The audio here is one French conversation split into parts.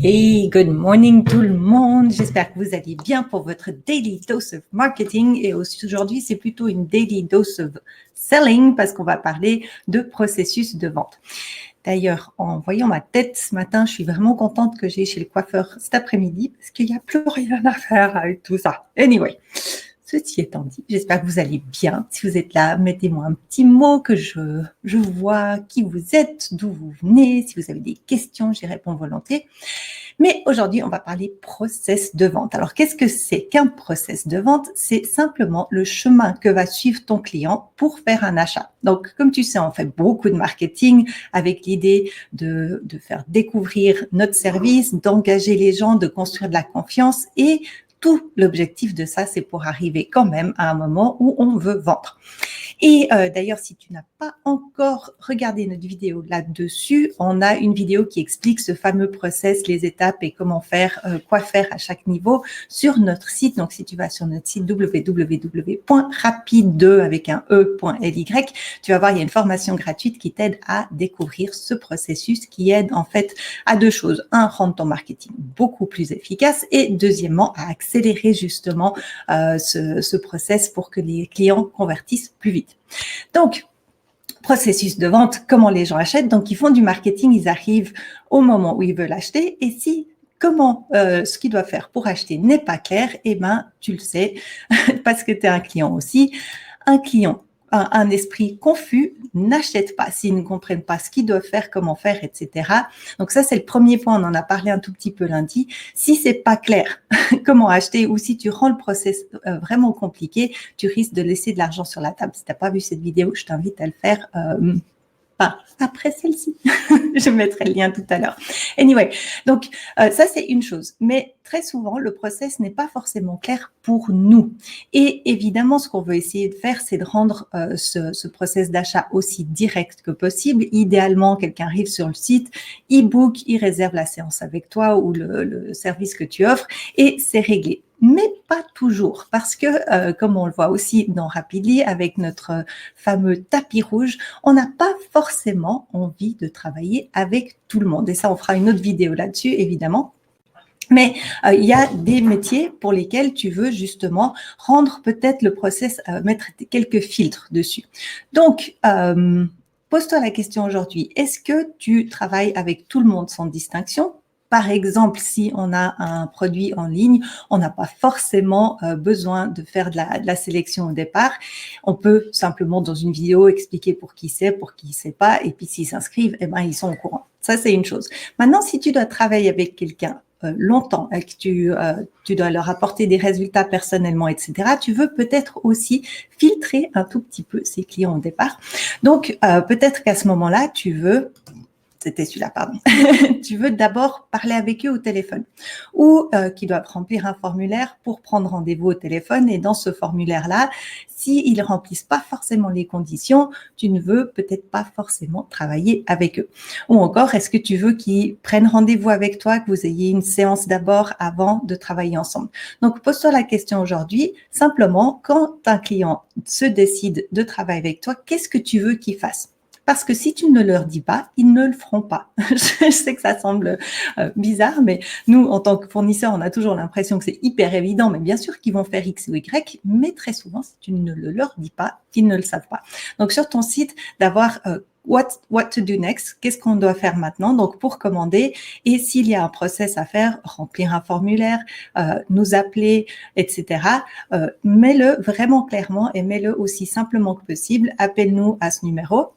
Hey, good morning tout le monde. J'espère que vous allez bien pour votre Daily Dose of Marketing. Et aujourd'hui, c'est plutôt une Daily Dose of Selling parce qu'on va parler de processus de vente. D'ailleurs, en voyant ma tête ce matin, je suis vraiment contente que j'ai chez le coiffeur cet après-midi parce qu'il n'y a plus rien à faire avec tout ça. Anyway. Ceci étant dit, j'espère que vous allez bien. Si vous êtes là, mettez-moi un petit mot que je vois qui vous êtes, d'où vous venez. Si vous avez des questions, j'y réponds volontiers. Mais aujourd'hui, on va parler process de vente. Alors, qu'est-ce que c'est qu'un process de vente? C'est simplement le chemin que va suivre ton client pour faire un achat. Donc, comme tu sais, on fait beaucoup de marketing avec l'idée de faire découvrir notre service, d'engager les gens, de construire de la confiance et tout l'objectif de ça, c'est pour arriver quand même à un moment où on veut vendre. Et d'ailleurs, si tu n'as pas encore regardé notre vidéo là-dessus, on a une vidéo qui explique ce fameux process, les étapes et comment faire, quoi faire à chaque niveau sur notre site. Donc, si tu vas sur notre site www.rapide avec un e.ly, tu vas voir, il y a une formation gratuite qui t'aide à découvrir ce processus qui aide en fait à deux choses. Un, rendre ton marketing beaucoup plus efficace et deuxièmement, à accélérer justement ce process pour que les clients convertissent plus vite. Donc, processus de vente, comment les gens achètent. Donc, ils font du marketing, ils arrivent au moment où ils veulent acheter. Et si ce qu'ils doivent faire pour acheter n'est pas clair, eh ben, tu le sais, parce que tu es un client aussi. Un client, un esprit confus, n'achète pas s'ils ne comprennent pas ce qu'ils doivent faire, comment faire, etc. Donc ça, c'est le premier point. On en a parlé un tout petit peu lundi. Si c'est pas clair comment acheter ou si tu rends le process vraiment compliqué, tu risques de laisser de l'argent sur la table. Si tu n'as pas vu cette vidéo, je t'invite à le faire après celle-ci. Je mettrai le lien tout à l'heure. Anyway, donc ça, c'est une chose. Mais très souvent, le process n'est pas forcément clair pour nous. Et évidemment, ce qu'on veut essayer de faire, c'est de rendre ce process d'achat aussi direct que possible. Idéalement, quelqu'un arrive sur le site, il book, il réserve la séance avec toi ou le service que tu offres et c'est réglé. Mais pas toujours, parce que comme on le voit aussi dans Rapidly, avec notre fameux tapis rouge, on n'a pas forcément envie de travailler avec tout le monde. Et ça, on fera une autre vidéo là-dessus, évidemment. Mais il y a des métiers pour lesquels tu veux justement rendre peut-être le process, mettre quelques filtres dessus. Donc, pose-toi la question aujourd'hui, est-ce que tu travailles avec tout le monde sans distinction ? Par exemple, si on a un produit en ligne, on n'a pas forcément besoin de faire de la sélection au départ. On peut simplement, dans une vidéo, expliquer pour qui sait pas, et puis s'ils s'inscrivent, eh ben, ils sont au courant. Ça, c'est une chose. Maintenant, si tu dois travailler avec quelqu'un longtemps et que tu dois leur apporter des résultats personnellement, etc., tu veux peut-être aussi filtrer un tout petit peu ces clients au départ. Donc, peut-être qu'à ce moment-là, tu veux tu veux d'abord parler avec eux au téléphone ou qu'ils doivent remplir un formulaire pour prendre rendez-vous au téléphone. Et dans ce formulaire-là, s'ils ne remplissent pas forcément les conditions, tu ne veux peut-être pas forcément travailler avec eux. Ou encore, est-ce que tu veux qu'ils prennent rendez-vous avec toi, que vous ayez une séance d'abord avant de travailler ensemble? Donc, pose-toi la question aujourd'hui, simplement, quand un client se décide de travailler avec toi, qu'est-ce que tu veux qu'il fasse? Parce que si tu ne leur dis pas, ils ne le feront pas. Je sais que ça semble bizarre, mais nous, en tant que fournisseurs, on a toujours l'impression que c'est hyper évident, mais bien sûr qu'ils vont faire X ou Y, mais très souvent, si tu ne le leur dis pas, ils ne le savent pas. Donc, sur ton site, d'avoir what to do next, qu'est-ce qu'on doit faire maintenant, donc pour commander, et s'il y a un process à faire, remplir un formulaire, nous appeler, etc., mets-le vraiment clairement et mets-le aussi simplement que possible, appelle-nous à ce numéro.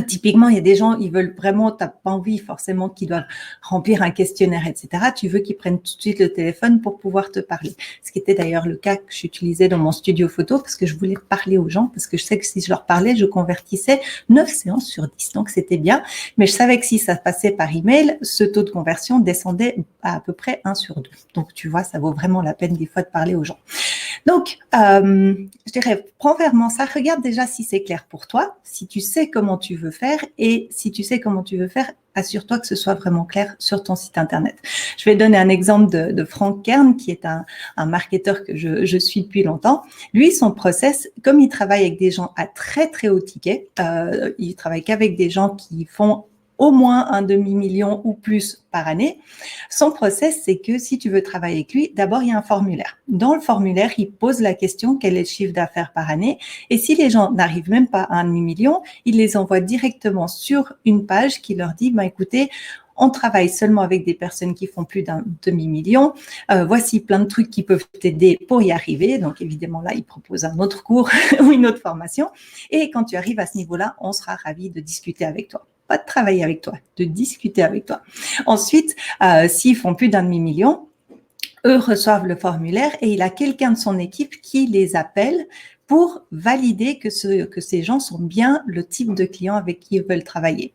Typiquement, il y a des gens, ils veulent vraiment, t'as pas envie forcément qu'ils doivent remplir un questionnaire, etc. Tu veux qu'ils prennent tout de suite le téléphone pour pouvoir te parler. Ce qui était d'ailleurs le cas que j'utilisais dans mon studio photo parce que je voulais parler aux gens, parce que je sais que si je leur parlais, je convertissais 9 séances sur 10. Donc, c'était bien. Mais je savais que si ça passait par email, ce taux de conversion descendait à peu près 1 sur 2. Donc, tu vois, ça vaut vraiment la peine des fois de parler aux gens. Donc, je dirais, prends vraiment ça. Regarde déjà si c'est clair pour toi, si tu sais comment tu veux faire et si tu sais comment tu veux faire, assure-toi que ce soit vraiment clair sur ton site Internet. Je vais donner un exemple de Frank Kern, qui est un marketeur que je suis depuis longtemps. Lui, son process, comme il travaille avec des gens à très, très haut ticket, il travaille qu'avec des gens qui font au moins un demi-million ou plus par année. Son process, c'est que si tu veux travailler avec lui, d'abord, il y a un formulaire. Dans le formulaire, il pose la question quel est le chiffre d'affaires par année. Et si les gens n'arrivent même pas à un demi-million, il les envoie directement sur une page qui leur dit, écoutez, on travaille seulement avec des personnes qui font plus d'un demi-million. Voici plein de trucs qui peuvent t'aider pour y arriver. Donc, évidemment, là, il propose un autre cours ou une autre formation. Et quand tu arrives à ce niveau-là, on sera ravis de discuter avec toi. Pas de travailler avec toi, de discuter avec toi. Ensuite, s'ils font plus d'un demi-million, eux reçoivent le formulaire et il a quelqu'un de son équipe qui les appelle pour valider que ces gens sont bien le type de client avec qui ils veulent travailler.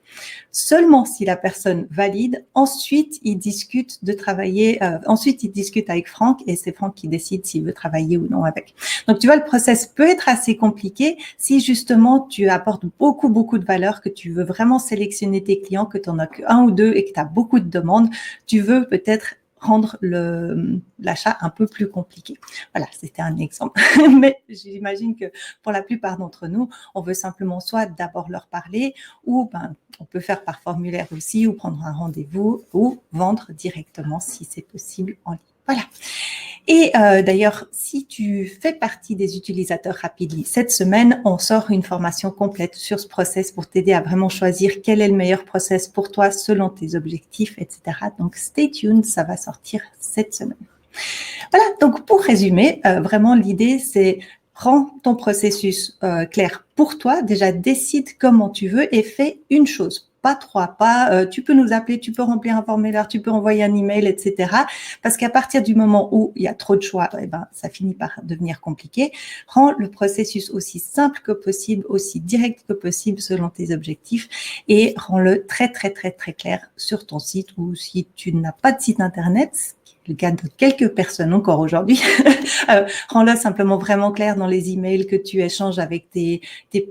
Seulement si la personne valide, ensuite ils discutent de travailler, ensuite ils discutent avec Franck et c'est Franck qui décide s'il veut travailler ou non avec. Donc tu vois, le process peut être assez compliqué si justement tu apportes beaucoup de valeur, que tu veux vraiment sélectionner tes clients, que tu en as qu'un ou deux et que tu as beaucoup de demandes, tu veux peut-être rendre l'achat un peu plus compliqué. Voilà, c'était un exemple. Mais j'imagine que pour la plupart d'entre nous, on veut simplement soit d'abord leur parler ou on peut faire par formulaire aussi ou prendre un rendez-vous ou vendre directement si c'est possible en ligne. Voilà. Et d'ailleurs, si tu fais partie des utilisateurs Rapidly, cette semaine, on sort une formation complète sur ce process pour t'aider à vraiment choisir quel est le meilleur process pour toi selon tes objectifs, etc. Donc, stay tuned, ça va sortir cette semaine. Voilà, donc pour résumer, vraiment l'idée, c'est rends ton processus clair pour toi. Déjà, décide comment tu veux et fais une chose. Pas trois, tu peux nous appeler, tu peux remplir un formulaire, tu peux envoyer un email, etc. Parce qu'à partir du moment où il y a trop de choix, ça finit par devenir compliqué. Rends le processus aussi simple que possible, aussi direct que possible selon tes objectifs et rends-le très clair sur ton site ou si tu n'as pas de site internet, le cas de quelques personnes encore aujourd'hui, rends-le simplement vraiment clair dans les emails que tu échanges avec tes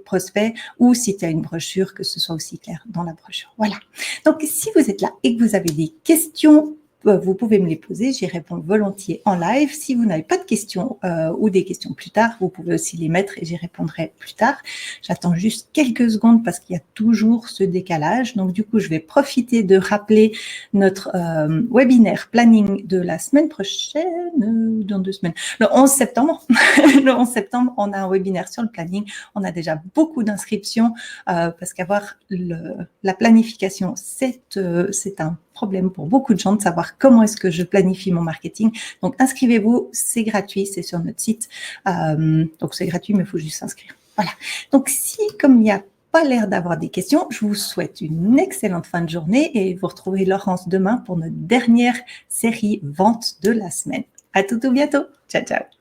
prospects ou si tu as une brochure, que ce soit aussi clair dans la brochure. Voilà. Donc, si vous êtes là et que vous avez des questions, vous pouvez me les poser, j'y réponds volontiers en live. Si vous n'avez pas de questions ou des questions plus tard, vous pouvez aussi les mettre et j'y répondrai plus tard. J'attends juste quelques secondes parce qu'il y a toujours ce décalage. Donc, du coup, je vais profiter de rappeler notre webinaire planning de la semaine prochaine, dans 2 semaines, le 11 septembre. Le 11 septembre, on a un webinaire sur le planning. On a déjà beaucoup d'inscriptions parce qu'avoir la planification, c'est un problème pour beaucoup de gens de savoir comment est-ce que je planifie mon marketing. Donc, inscrivez-vous, c'est gratuit, c'est sur notre site. Donc, c'est gratuit, mais il faut juste s'inscrire. Voilà. Donc, si, comme il n'y a pas l'air d'avoir des questions, je vous souhaite une excellente fin de journée et vous retrouvez Laurence demain pour notre dernière série vente de la semaine. À tout bientôt. Ciao, ciao.